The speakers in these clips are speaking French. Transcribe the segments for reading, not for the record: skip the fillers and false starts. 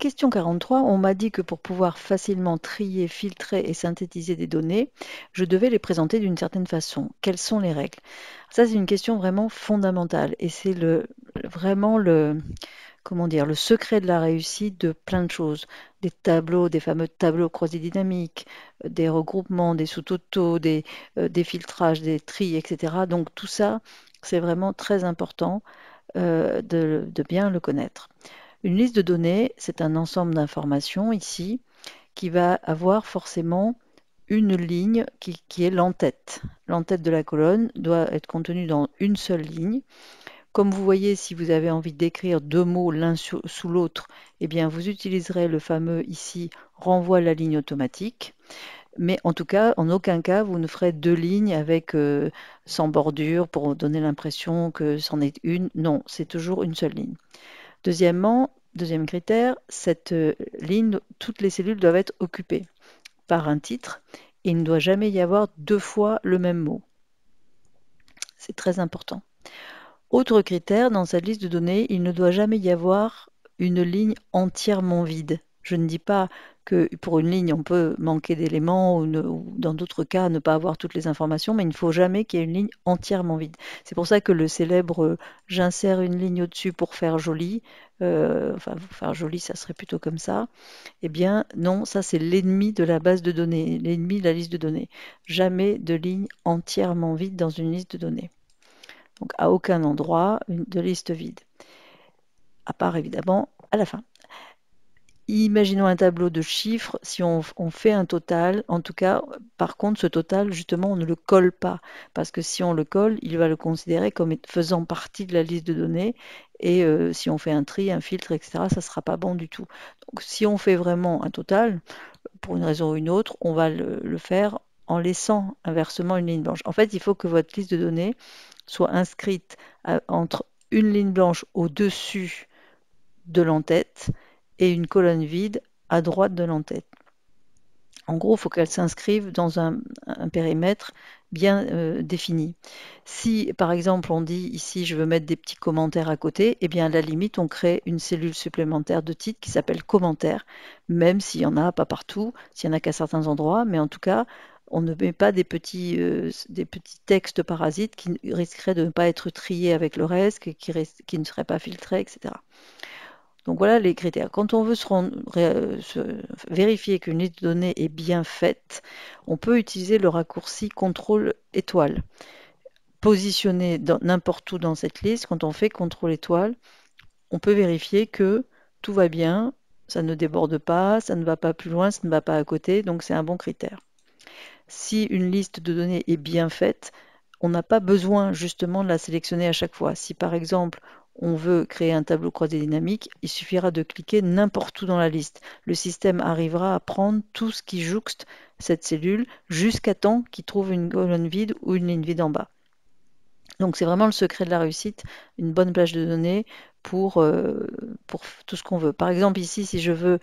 question 43, on m'a dit que pour pouvoir facilement trier, filtrer et synthétiser des données, je devais les présenter d'une certaine façon. Quelles sont les règles? Ça, c'est une question vraiment fondamentale et c'est vraiment comment dire, le secret de la réussite de plein de choses. Des tableaux, des fameux tableaux croisés dynamiques, des regroupements, des sous-totaux, des filtrages, des tris, etc. Donc tout ça, c'est vraiment très important de bien le connaître. Une liste de données, c'est un ensemble d'informations ici qui va avoir forcément une ligne qui est l'entête. L'entête de la colonne doit être contenue dans une seule ligne. Comme vous voyez, si vous avez envie d'écrire deux mots l'un sous l'autre, eh bien vous utiliserez le fameux ici renvoi à la ligne automatique. Mais en tout cas, en aucun cas, vous ne ferez deux lignes avec sans bordure pour donner l'impression que c'en est une. Non, c'est toujours une seule ligne. Deuxièmement, deuxième critère, cette ligne, toutes les cellules doivent être occupées par un titre et il ne doit jamais y avoir deux fois le même mot. C'est très important. Autre critère, dans cette liste de données, il ne doit jamais y avoir une ligne entièrement vide. Je ne dis pas que pour une ligne, on peut manquer d'éléments ou dans d'autres cas, ne pas avoir toutes les informations, mais il ne faut jamais qu'il y ait une ligne entièrement vide. C'est pour ça que le célèbre j'insère une ligne au-dessus pour faire joli, enfin, faire joli, ça serait plutôt comme ça. Eh bien, non, ça c'est l'ennemi de la base de données, l'ennemi de la liste de données. Jamais de ligne entièrement vide dans une liste de données. Donc à aucun endroit de liste vide, à part évidemment à la fin. Imaginons un tableau de chiffres, si on fait un total, en tout cas, par contre, ce total, justement, on ne le colle pas, parce que si on le colle, il va le considérer comme faisant partie de la liste de données, et si on fait un tri, un filtre, etc., ça ne sera pas bon du tout. Donc si on fait vraiment un total, pour une raison ou une autre, on va le faire en laissant inversement une ligne blanche. En fait, il faut que votre liste de données soit inscrite entre une ligne blanche au-dessus de l'entête et une colonne vide à droite de l'entête. En gros, il faut qu'elle s'inscrive dans un périmètre bien défini. Si, par exemple, on dit ici, je veux mettre des petits commentaires à côté, eh bien, à la limite, on crée une cellule supplémentaire de titre qui s'appelle commentaire, même s'il n'y en a pas partout, s'il n'y en a qu'à certains endroits, mais en tout cas, on ne met pas des petits textes parasites qui risqueraient de ne pas être triés avec le reste, qui ne seraient pas filtrés, etc. Donc voilà les critères. Quand on veut vérifier qu'une liste de données est bien faite, on peut utiliser le raccourci CTRL étoile. Positionné n'importe où dans cette liste, quand on fait CTRL étoile, on peut vérifier que tout va bien, ça ne déborde pas, ça ne va pas plus loin, ça ne va pas à côté, donc c'est un bon critère. Si une liste de données est bien faite, on n'a pas besoin justement de la sélectionner à chaque fois. Si par exemple on veut créer un tableau croisé dynamique, il suffira de cliquer n'importe où dans la liste. Le système arrivera à prendre tout ce qui jouxte cette cellule jusqu'à temps qu'il trouve une colonne vide ou une ligne vide en bas. Donc c'est vraiment le secret de la réussite, une bonne plage de données pour tout ce qu'on veut. Par exemple ici, si je veux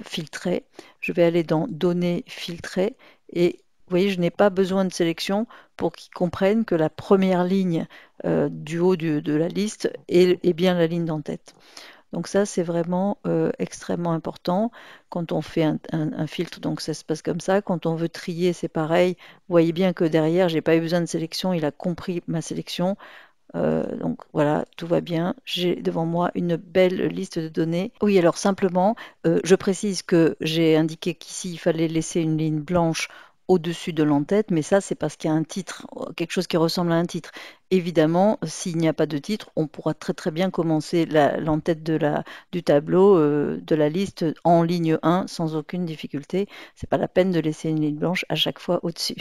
filtrer, je vais aller dans Données, filtrer, et vous voyez, je n'ai pas besoin de sélection pour qu'ils comprennent que la première ligne du haut de la liste est bien la ligne d'entête. Donc ça, c'est vraiment extrêmement important quand on fait un filtre. Donc ça se passe comme ça. Quand on veut trier, c'est pareil. Vous voyez bien que derrière, j'ai pas eu besoin de sélection. Il a compris ma sélection. Donc voilà, tout va bien. J'ai devant moi une belle liste de données. Oui, alors simplement, je précise que j'ai indiqué qu'ici, il fallait laisser une ligne blanche au-dessus de l'entête, mais ça, c'est parce qu'il y a un titre, quelque chose qui ressemble à un titre. Évidemment, s'il n'y a pas de titre, on pourra très très bien commencer l'entête du tableau, de la liste en ligne 1 sans aucune difficulté. C'est pas la peine de laisser une ligne blanche à chaque fois au-dessus.